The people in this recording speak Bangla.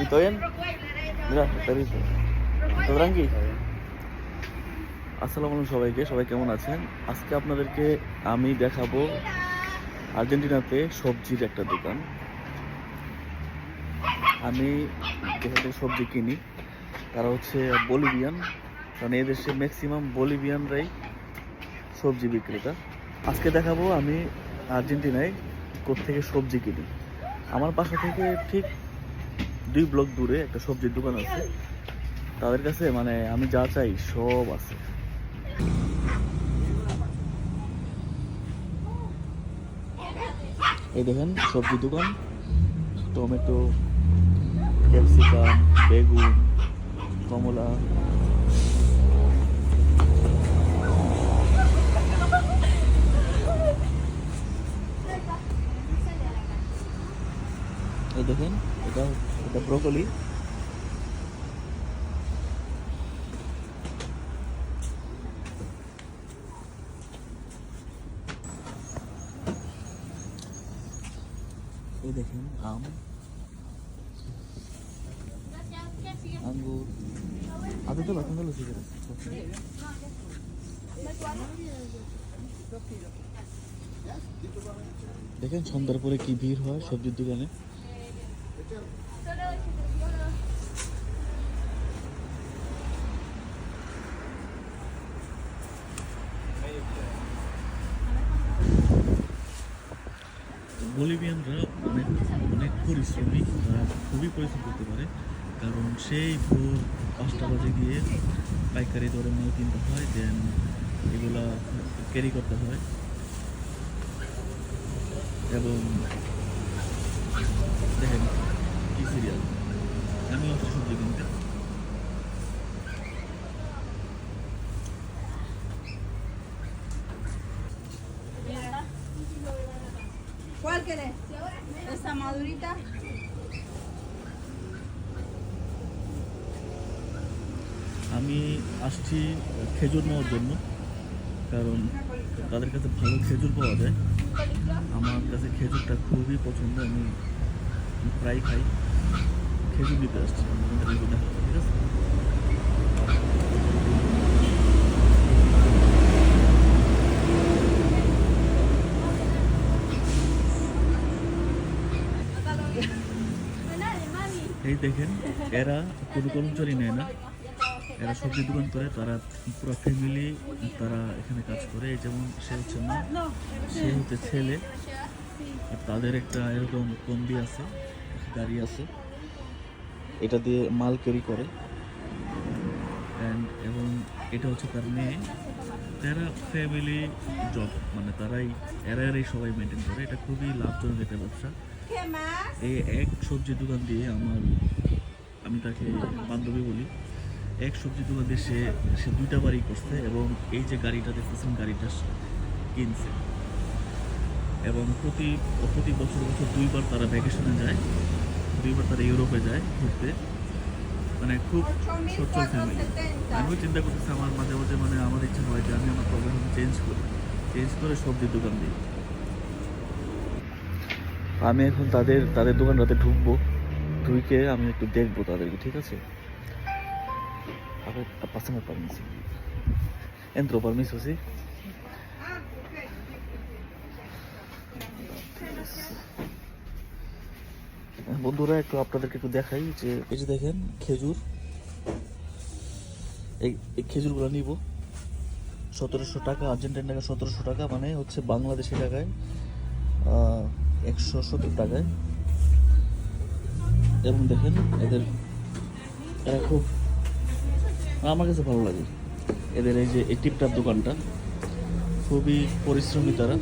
Dito yan. Mira, está dito. তো রাঙ্গি আসসালামু আলাইকুম সবাই কেমন আছেন? আজকে আপনাদেরকে আমি দেখাবো আর্জেন্টিনাতে সবজির একটা দোকান। আমি যেখানে সবজি কিনি তারা হচ্ছে বলিভিয়ান, কারণ এই দেশে ম্যাক্সিমাম বলিভিয়ানরাই সবজি বিক্রেতা। আজকে দেখাবো আমি আর্জেন্টিনায় কোত্থেকে সবজি কিনি। আমার বাসা থেকে ঠিক 2 ব্লক দূরে একটা সবজির দোকান আছে, তাদের কাছে মানে আমি যা চাই সব আছে। এই দেখেন সবজির দোকান, টমেটো, ক্যাপসিকাম, বেগুন, কমলা, এই দেখেন এটা এটা ব্রোকলি, এই দেখেন আম, আঙ্গুর, আদা তো লক্ষণ গেল ঠিক আছে। দেখেন সন্ধ্যার পরে কি ভিড় হয় সবজির দোকানে। বলিভিয়ানরা অনেক অনেক পরিশ্রমী, তারা খুবই পরিশ্রম করতে পারে, কারণ সেই ভোর 5টা বাজে গিয়ে পাইকারি দরে মাল কিনতে হয়, দেন এগুলা ক্যারি করতে হয় এবং দেখেন কি সিরিয়াল। আমি হচ্ছে সবজি কিনতে। ¿Cuál querés? ¿Esa madurita? আমি আসছি খেজুর নেওয়ার জন্য, কারণ তাদের কাছে ভালো খেজুর পাওয়া যায়। আমার কাছে খেজুরটা খুবই পছন্দ, আমি প্রায় খাই। খেজুর নিতে আসছি, ঠিক আছে। এই দেখেন এরা কোনো কর্মচারী নেয় না, এরা সবজি দোকান করে, তারা পুরো ফ্যামিলি তারা এখানে কাজ করে। এই যেমন সে হচ্ছে মা, সে হচ্ছে ছেলে, আর তাদের একটা এরকম কম্বি আছে, গাড়ি আছে, এটা দিয়ে মাল ক্যারি করে। এবং এটা হচ্ছে তার মেয়ে। তারা ফ্যামিলি জব, মানে এরাই সবাই মেনটেন করে। এটা খুবই লাভজনক একটা ব্যবসা। এই এক সবজির দোকান দিয়ে আমি তাকে বান্ধবী বলি, এক সবজির দোকান দিয়ে সে 2টা বাড়ি করছে, এবং এই যে গাড়িটা দেখতেছেন গাড়িটা কিনছে, এবং প্রতি বছর 2বার তারা ভ্যাকেশনে যায়, 2বার তারা ইউরোপে যায় ঘুরতে। মানে খুব সচ্ছল ফ্যামিলি। আমিও চিন্তা করতেছি আমার মাঝে মাঝে, মানে আমার ইচ্ছা হয় যে আমি আমার প্রবলেম চেঞ্জ করে সবজির দোকান দিই। আমি এখন তাদের দোকানটাতে ঢুকে আমি একটু দেখবো তাদেরকে, ঠিক আছে? Pásame permiso. Entro, permiso, ¿sí? বন্ধুরা একটু আপনাদেরকে একটু দেখাই যে এই যে দেখেন খেজুর, এই খেজুরগুলো নিব 1700 টাকা, আর্জেন্টিনা টাকা 1700 টাকা, মানে হচ্ছে বাংলাদেশি টাকায় 170 টাকায়। এবং দেখেন এরা খুব, আমার কাছে ভালো লাগে এদের এই যে এই টিপটাপ দোকানটা, খুবই পরিশ্রমী তারা।